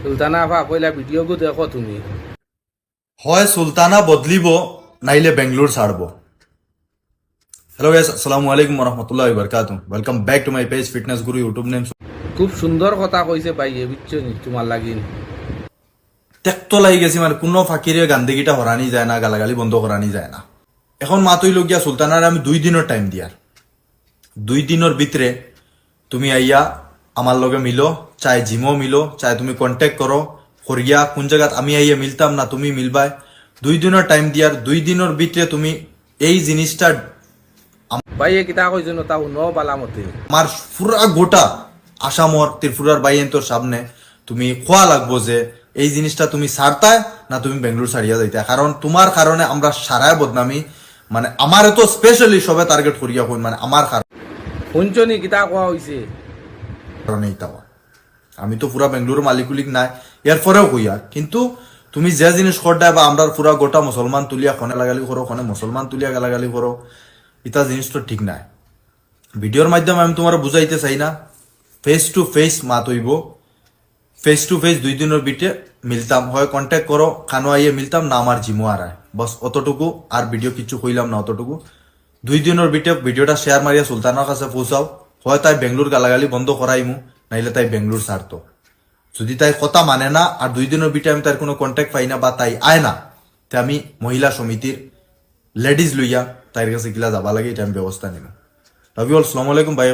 সুলতানা আপা কইলা ভিডিও গো দেখো তুমি। হয় সুলতানা বদলিব নাইলে বেঙ্গলোর ছাড়বো। হ্যালো গাইস, আসসালামু আলাইকুম ওরহমতুল্লাহি ওয়াবারাকাতুহু। Welcome back to my page fitness guru YouTube name. খুব সুন্দর কথা কইছে ভাইয়ে, বুঝছো নি তোমার লাগিন। টেকতো লাগি গেছি, মানে কোনো ফাঁকিরে গান্দিগিটা হরানি যায় না, গালাগালি বন্ধ করানি যায় না। এখন মাতই লগিয়া সুলতানার আমি 2 দিনের টাইম দিয়ার। 2 দিনের ভিতরে তুমি আইয়া আমার লগে মিলো, চাই জিমও মিলো, চাই তুমি কন্ট্যাক্ট করো করিয়া কোন জায়গাত আমি আইয়া মিলতাম না তুমি মিলবাই। 2 দিনের টাইম দিয়ার, 2 দিনের ভিতরে তুমি এই জিনিসটা ভাইয়ে কিতা কইছো না তা শুনো বালা মতে। আমার পুরা গোটা আসামর ত্রিপুরার বাইয়েন্তর সামনে তুমি খোয়া লাগবো যে এই জিনিসটা তুমি ছাড়তায় না তুমি বেঙ্গলোর ছাড়িয়া যাইতে, কারণ তোমার কারণে আমরা সারায় বদনামি, মানে আমার তো স্পেশালি সবে টার্গেট করিয়া কই, মানে আমার শুনছো নি কিতা কোয়া হইছে। কারণে ইতাওয়া আমি তো পুরা বেঙ্গলোর মালিকুলিক নাই, এর পরেও কইয়া কিন্তু তুমি যে জিনিস করডা বা আমরা পুরা গোটা মুসলমান তুলিয়া খনে লাগালি করো, খনে মুসলমান তুলিয়া গালাগালি করো, ইতা জিনিস তো ঠিক নাই। ভিডিওর মাধ্যমে আমি তোমার বুঝাইতে চাই না, ফেস টু ফেস মাত হইব, ফেস টু ফেস 2 দিনের বিটে মিলতাম, হয় কন্ট্যাক্ট করো খানো আইয়ে মিলতাম না আমার জিমো আর বস অতটুকু, আর ভিডিও কিছু কইলাম না অতটুকু। 2 দিনের বিটে ভিডিওটা শেয়ার মারিয়া সুলতানার কাছে পৌঁছাও, হয় তাই বেঙ্গলোর গালাগালি বন্ধ করাইমু, নাইলে তাই বেঙ্গলোর ছাড়তো। যদি তাই কথা মানে না আর 2 দিনের বিটে আমি তার কোনো কন্ট্যাক্ট পাই না বা তাই আয় না, তে আমি মহিলা সমিতির লেডিজ লইয়া তাইর কাছে কিলা যাবা লাগে এটা আমি ব্যবস্থা নিব। লাভ ইউ অল, আসসালামু আলাইকুম ভাই।